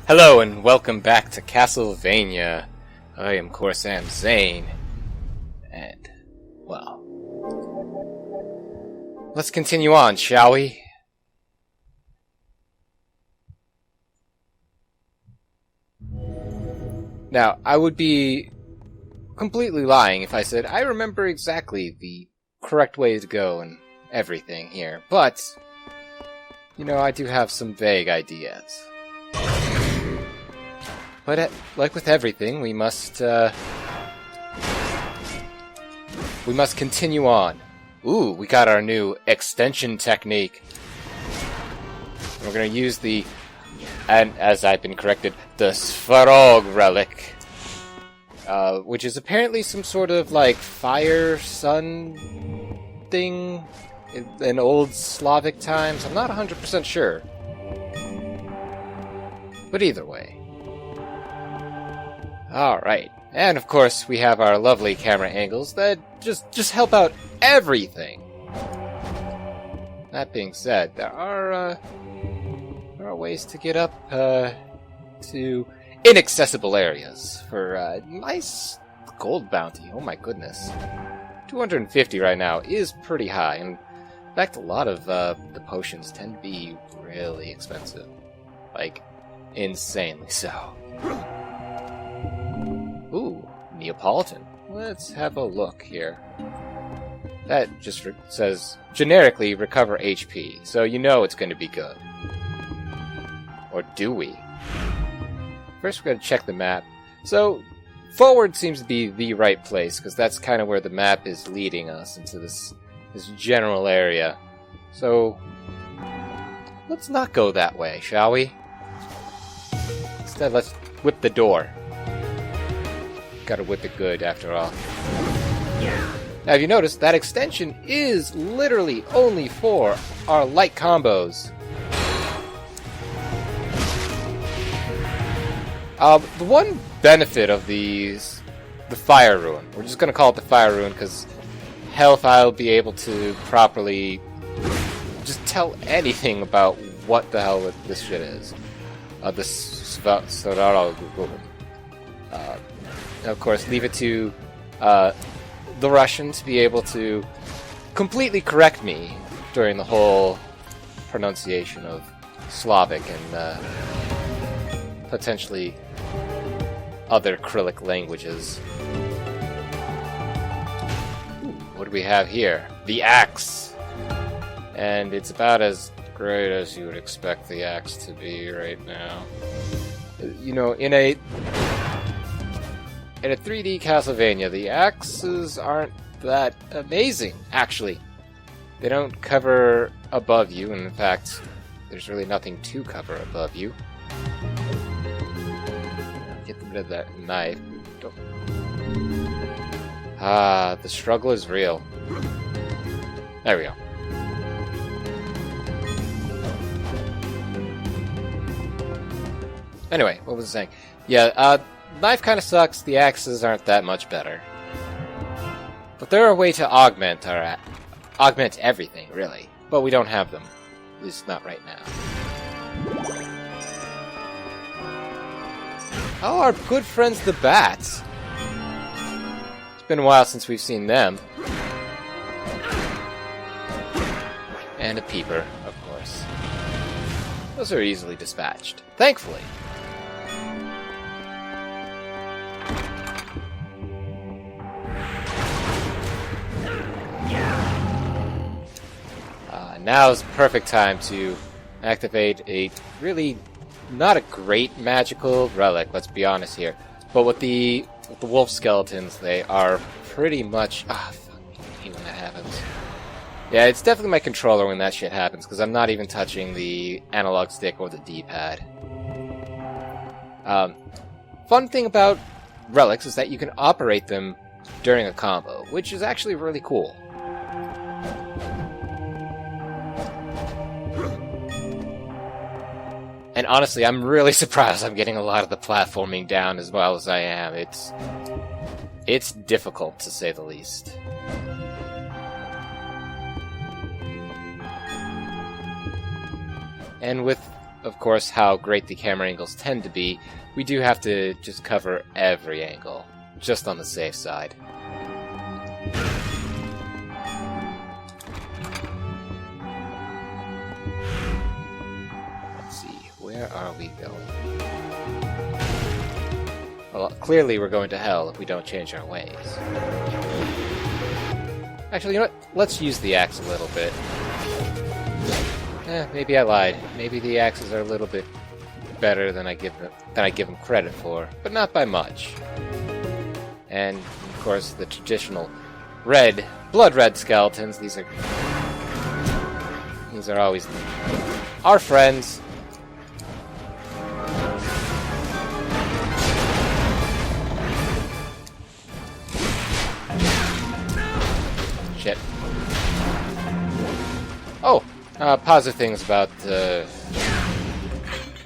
Hello and welcome back to Castlevania. I am Corsan Zane. And, well, let's continue on, shall we? Now, I would be completely lying if I said I remember exactly the correct way to go and everything here, but, you know, I do have some vague ideas. But like with everything, we must continue on. Ooh, we got our new extension technique. We're gonna use the, and as I've been corrected, the Svarog relic, which is apparently some sort of like fire sun thing in old Slavic times. I'm not 100% sure, but either way. Alright, and of course we have our lovely camera angles that just help out everything. That being said, there are ways to get up to inaccessible areas for a nice gold bounty. Oh my goodness. 250 right now is pretty high, and in fact a lot of the potions tend to be really expensive. Like, insanely so. Ooh, Neapolitan. Let's have a look here. That just says, generically, recover HP, so you know it's going to be good. Or do we? First we're going to check the map. So, forward seems to be the right place, because that's kind of where the map is leading us, into this general area. So, let's not go that way, shall we? Instead, let's whip the door. Gotta whip it good, after all. Now, have you noticed, that extension is literally only for our light combos. The one benefit of the Fire Rune, we're just gonna call it the Fire Rune, because health I'll be able to properly just tell anything about what the hell this shit is. Of course, leave it to the Russian to be able to completely correct me during the whole pronunciation of Slavic and potentially other Cyrillic languages. Ooh, what do we have here? The axe! And it's about as great as you would expect the axe to be right now. You know, in a 3D Castlevania, the axes aren't that amazing, actually. They don't cover above you, and in fact, there's really nothing to cover above you. Get rid of that knife. The struggle is real. There we go. Anyway, what was I saying? Yeah, knife kind of sucks, the axes aren't that much better. But they're a way to augment everything, really. But we don't have them. At least not right now. Oh, our good friends the bats! It's been a while since we've seen them. And a peeper, of course. Those are easily dispatched. Thankfully. Now's the perfect time to activate a really not a great magical relic, let's be honest here. But with the wolf skeletons, they are pretty much... fuck, I hate when that happens. Yeah, it's definitely my controller when that shit happens, because I'm not even touching the analog stick or the D-pad. Fun thing about relics is that you can operate them during a combo, which is actually really cool. And honestly, I'm really surprised I'm getting a lot of the platforming down as well as I am. It's difficult, to say the least. And with of course, how great the camera angles tend to be, we do have to just cover every angle, just on the safe side. Let's see, where are we going? Well, clearly we're going to hell if we don't change our ways. Actually, you know what? Let's use the axe a little bit. Maybe I lied. Maybe the axes are a little bit better than I give them credit for, but not by much. And of course, the traditional blood red skeletons. These are always our friends. Shit. Oh. Positive things about, I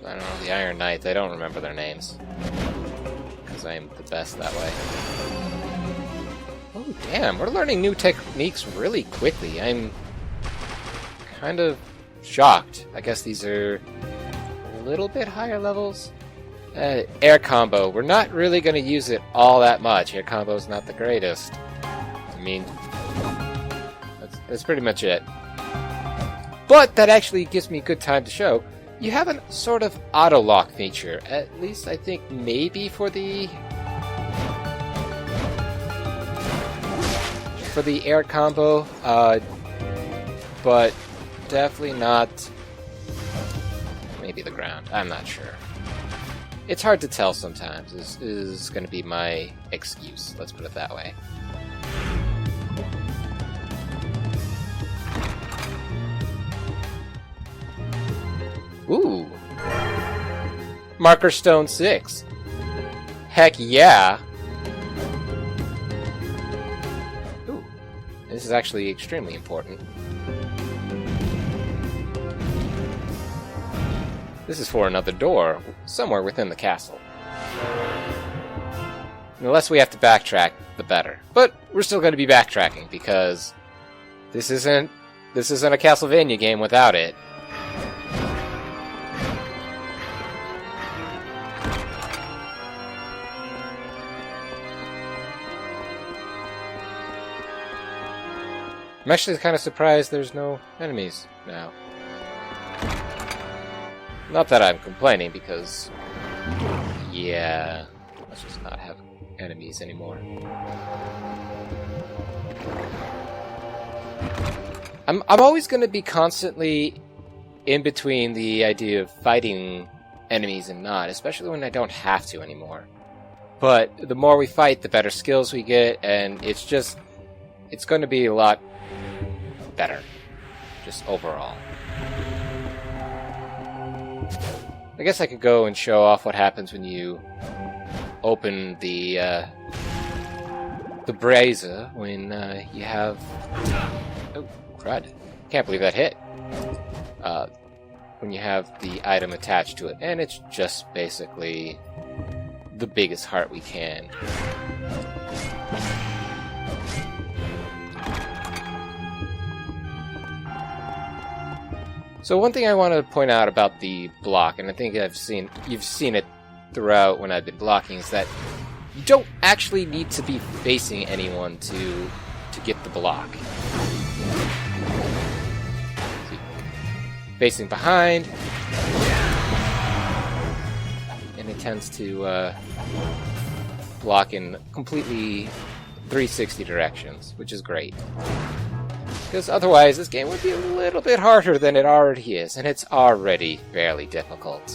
don't know, the Iron Knights. I don't remember their names. Because I am the best that way. Oh, damn, we're learning new techniques really quickly. I'm kind of shocked. I guess these are a little bit higher levels. Air combo. We're not really going to use it all that much. Air combo is not the greatest. I mean, that's pretty much it. But that actually gives me good time to show. You have a sort of auto-lock feature. At least I think maybe for the air combo. But definitely not maybe the ground. I'm not sure. It's hard to tell sometimes, is going to be my excuse. Let's put it that way. Ooh. Marker Stone 6. Heck yeah. Ooh. This is actually extremely important. This is for another door, somewhere within the castle. The less we have to backtrack, the better. But we're still going to be backtracking, because this isn't a Castlevania game without it. I'm actually kind of surprised there's no enemies now. Not that I'm complaining, because yeah, let's just not have enemies anymore. I'm always going to be constantly in between the idea of fighting enemies and not, especially when I don't have to anymore. But the more we fight, the better skills we get, and it's going to be a lot better, just overall. I guess I could go and show off what happens when you open the brazier when you have... Oh, crud. Can't believe that hit. When you have the item attached to it. And it's just basically the biggest heart we can. So one thing I want to point out about the block, and I think you've seen it throughout when I've been blocking, is that you don't actually need to be facing anyone to get the block. See, facing behind, and it tends to block in completely 360 directions, which is great. Because otherwise, this game would be a little bit harder than it already is, and it's already fairly difficult.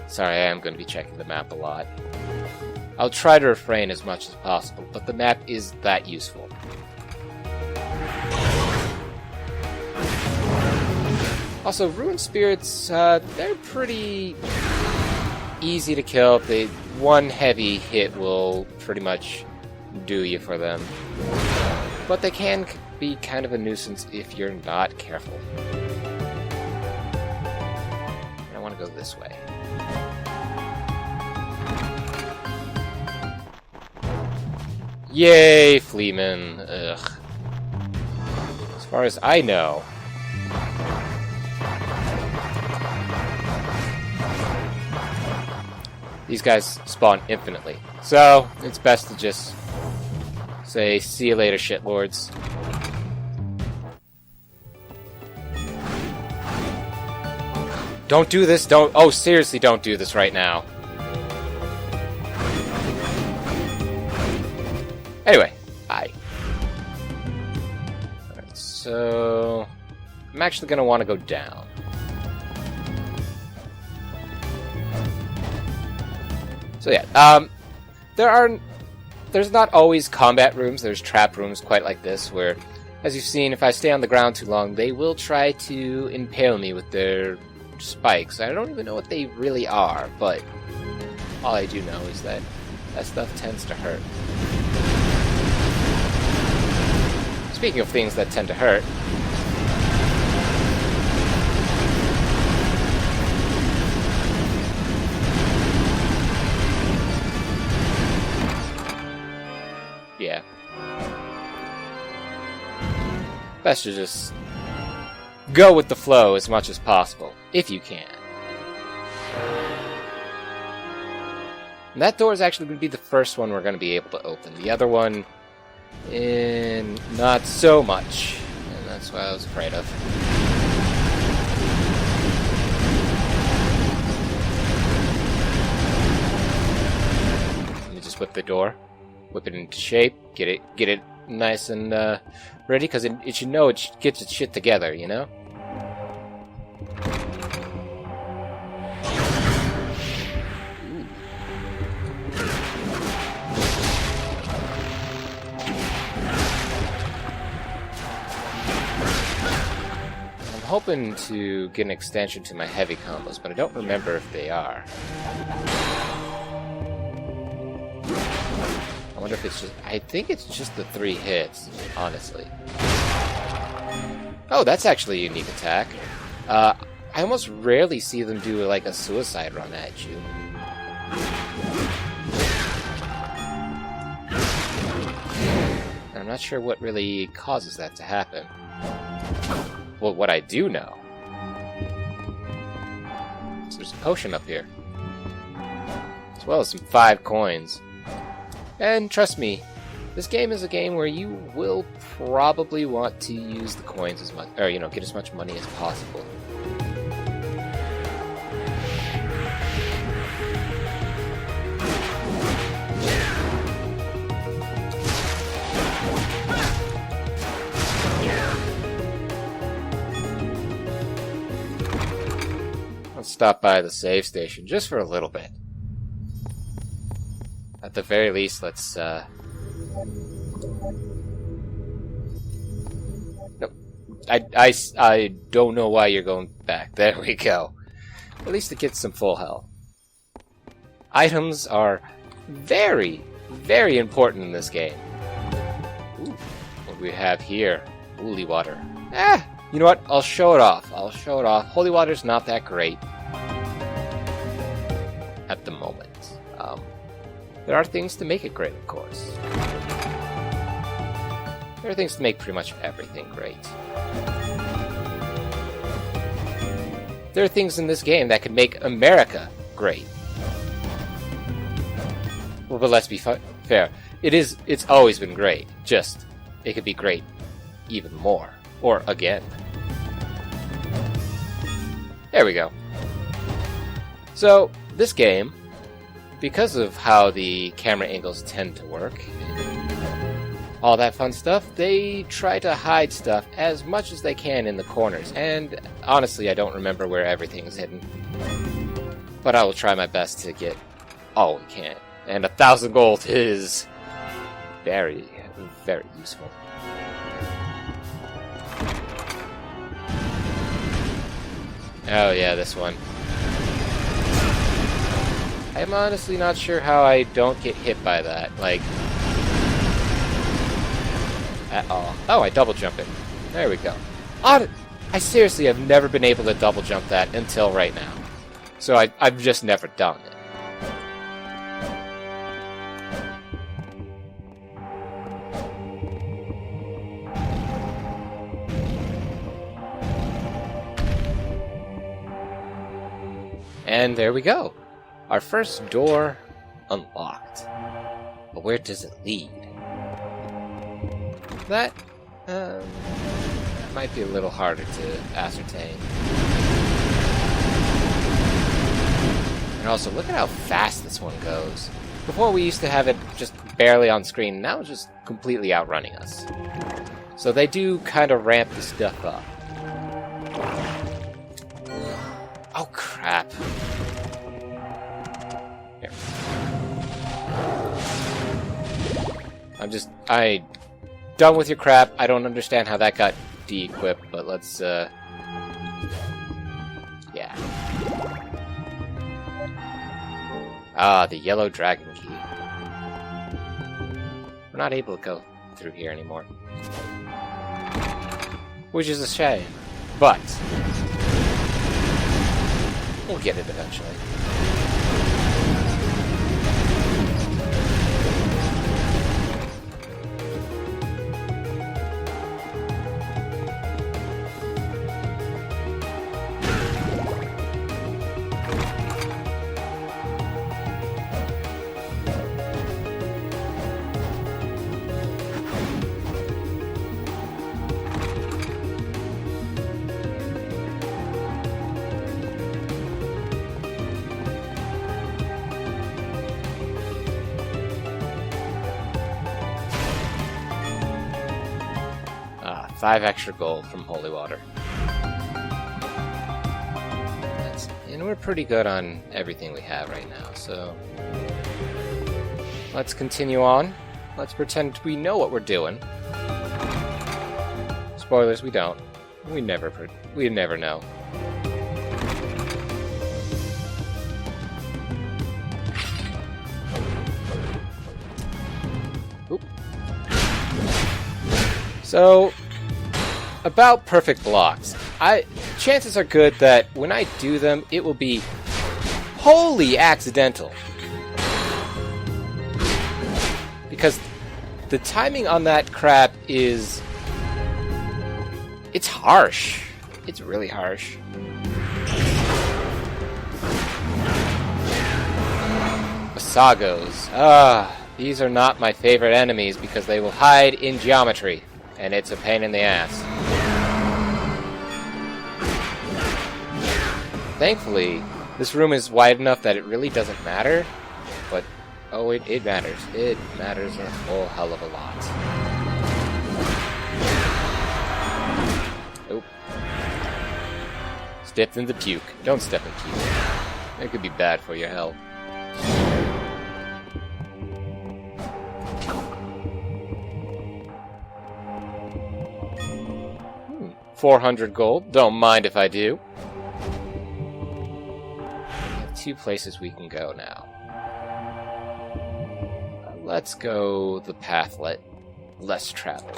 Sorry, I am going to be checking the map a lot. I'll try to refrain as much as possible, but the map is that useful. Also, Ruined Spirits, they're pretty easy to kill. One heavy hit will pretty much do you for them. But they can be kind of a nuisance if you're not careful. I want to go this way. Yay, Fleeman. Ugh. far as I know, these guys spawn infinitely. So, it's best to just say, see you later, shitlords. Don't do this, don't... Oh, seriously, don't do this right now. Anyway, bye. Alright, so... I'm actually gonna want to go down. So yeah, there's not always combat rooms, there's trap rooms quite like this, where, as you've seen, if I stay on the ground too long, they will try to impale me with their spikes. I don't even know what they really are, but all I do know is that that stuff tends to hurt. Speaking of things that tend to hurt, yeah, best to just go with the flow as much as possible, if you can. And that door is actually going to be the first one we're going to be able to open. The other one, not so much. And that's what I was afraid of. Let me just whip the door. Whip it into shape. Get it nice and ready, because it should know it gets its shit together, you know? I'm hoping to get an extension to my heavy combos, but I don't remember if they are. I wonder if it's just... I think it's just the 3 hits, honestly. Oh, that's actually a unique attack. I almost rarely see them do, like, a suicide run at you. I'm not sure what really causes that to happen. Well, what I do know is there's a potion up here, as well as some 5 coins. And trust me, this game is a game where you will probably want to use the coins as much, or, you know, get as much money as possible. Let's stop by the save station just for a little bit. At the very least, let's, Nope. I don't know why you're going back. There we go. At least it gets some full health. Items are very, very important in this game. Ooh, what do we have here? Holy water. You know what? I'll show it off. Holy water's not that great at the moment. There are things to make it great, of course. There are things to make pretty much everything great. There are things in this game that could make America great. Well, but let's be fair. It's always been great. Just, it could be great even more. Or again. There we go. So, this game, because of how the camera angles tend to work, all that fun stuff, they try to hide stuff as much as they can in the corners, and honestly, I don't remember where everything's hidden. But I will try my best to get all we can. And 1,000 gold is very, very useful. Oh yeah, this one. I'm honestly not sure how I don't get hit by that, like, at all. Oh, I double jump it. There we go. I seriously have never been able to double jump that until right now. So I've just never done it. And there we go. Our first door unlocked. But where does it lead? That might be a little harder to ascertain. And also, look at how fast this one goes. Before we used to have it just barely on screen, now it's just completely outrunning us. So they do kind of ramp the stuff up. Oh crap. Here. I done with your crap. I don't understand how that got de-equipped, but let's, yeah. Ah, the yellow dragon key. We're not able to go through here anymore. Which is a shame, but we'll get it eventually. Ah, 5 extra gold from holy water. And we're pretty good on everything we have right now, so let's continue on. Let's pretend we know what we're doing. Spoilers, we don't. We never know. Oop. So, about perfect blocks. Chances are good that when I do them, it will be wholly accidental. Because the timing on that crap is... it's harsh. It's really harsh. Masagos. These are not my favorite enemies because they will hide in geometry. And it's a pain in the ass. Thankfully, this room is wide enough that it really doesn't matter. But, oh, it matters. It matters a whole hell of a lot. Oop. Stepped in the puke. Don't step in puke. That could be bad for your health. 400 gold. Don't mind if I do. We have 2 places we can go now. Let's go the path less traveled.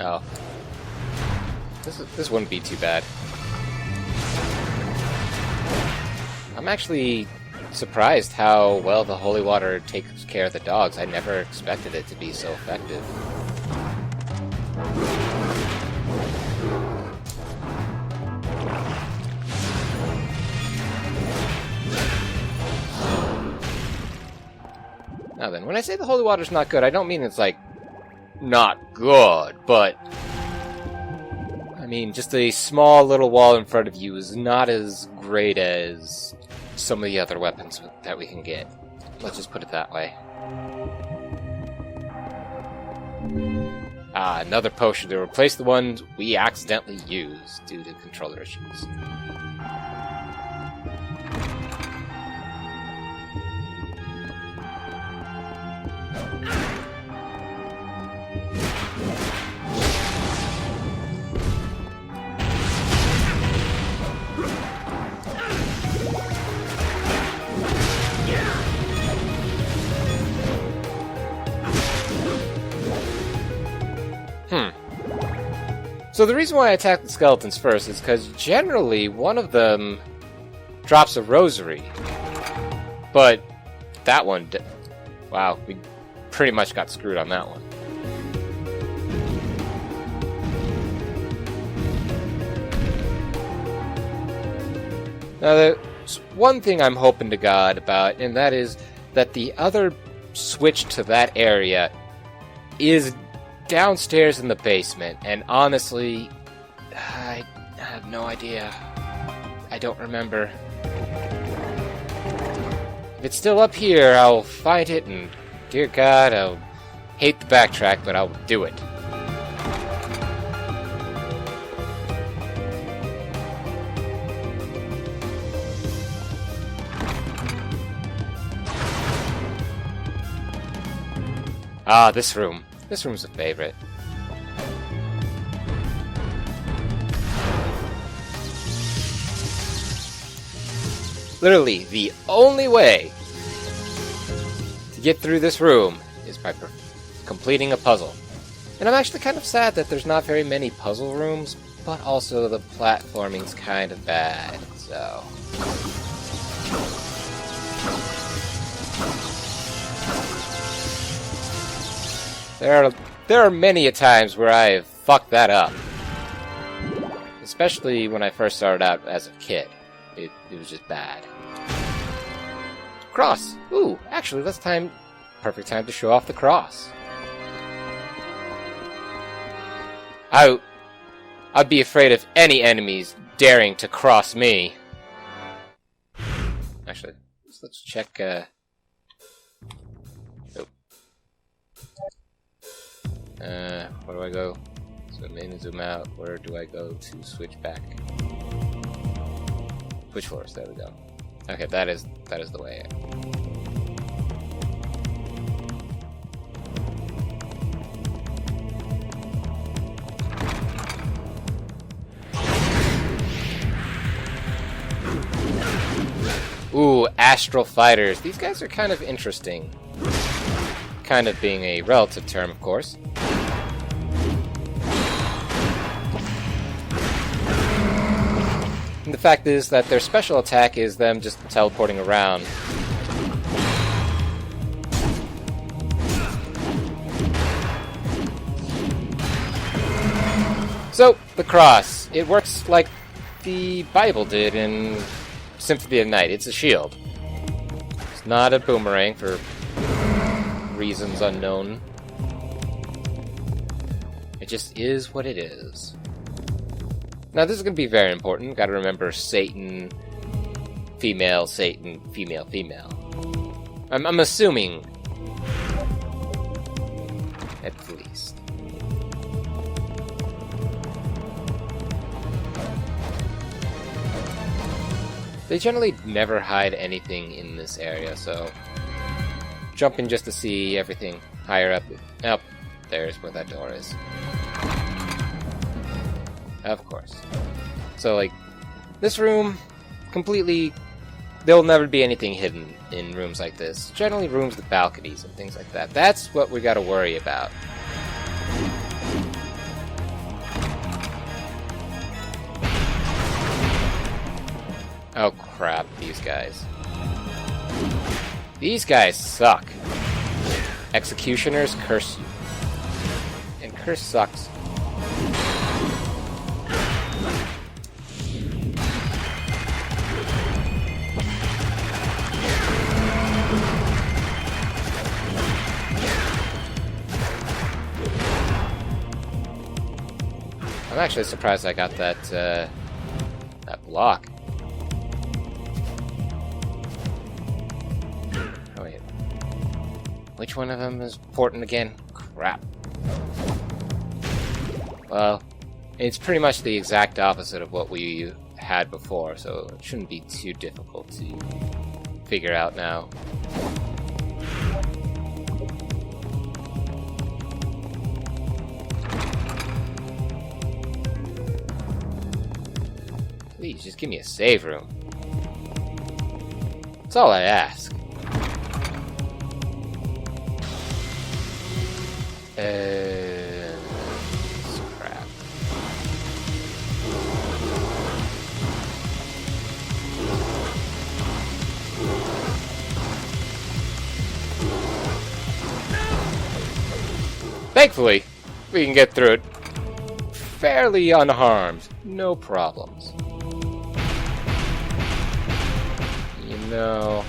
Oh. This wouldn't be too bad. I'm actually surprised how well the holy water takes care of the dogs. I never expected it to be so effective. Now then, when I say the holy water's not good, I don't mean it's like not good, but I mean just a small little wall in front of you is not as great as some of the other weapons that we can get. Let's just put it that way. Ah, another potion to replace the ones we accidentally used due to controller issues. So the reason why I attack the skeletons first is because generally one of them drops a rosary. But that one... wow, we pretty much got screwed on that one. Now, there's one thing I'm hoping to God about, and that is that the other switch to that area is downstairs in the basement, and honestly, I have no idea. I don't remember. If it's still up here, I'll find it, and dear God, I'll hate the backtrack, but I'll do it. Ah, this room. This room's a favorite. Literally, the only way to get through this room is by completing a puzzle. And I'm actually kind of sad that there's not very many puzzle rooms, but also the platforming's kind of bad, so... There are many a times where I have fucked that up. Especially when I first started out as a kid. It was just bad. Cross! Ooh, actually, that's perfect time to show off the cross. I'd be afraid of any enemies daring to cross me. Actually, let's check, where do I go? Zoom in and zoom out. Where do I go to switch back? Switch floors, there we go. Okay, that is the way. Ooh, Astral Fighters. These guys are kind of interesting. Kind of being a relative term, of course. And the fact is that their special attack is them just teleporting around. So, the cross. It works like the Bible did in Symphony of the Night. It's a shield. It's not a boomerang for reasons unknown. It just is what it is. Now this is going to be very important. Got to remember Satan, female, female. I'm assuming, at least. They generally never hide anything in this area, so jumping just to see everything higher up. Oh, there's where that door is. Of course. So, like, this room, completely... There'll never be anything hidden in rooms like this. Generally rooms with balconies and things like that. That's what we gotta worry about. Oh crap, these guys. These guys suck. Executioners, curse you. And curse sucks. I'm actually surprised I got that, that block. Oh wait. Which one of them is important again? Crap. Well, it's pretty much the exact opposite of what we had before, so it shouldn't be too difficult to figure out now. Please, just give me a save room. That's all I ask. Crap. Thankfully, we can get through it fairly unharmed. No problems. No.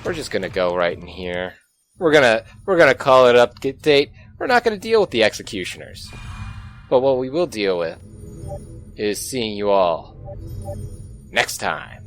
We're just gonna go right in here. We're gonna call it up date. We're not gonna deal with the executioners. But what we will deal with is seeing you all next time.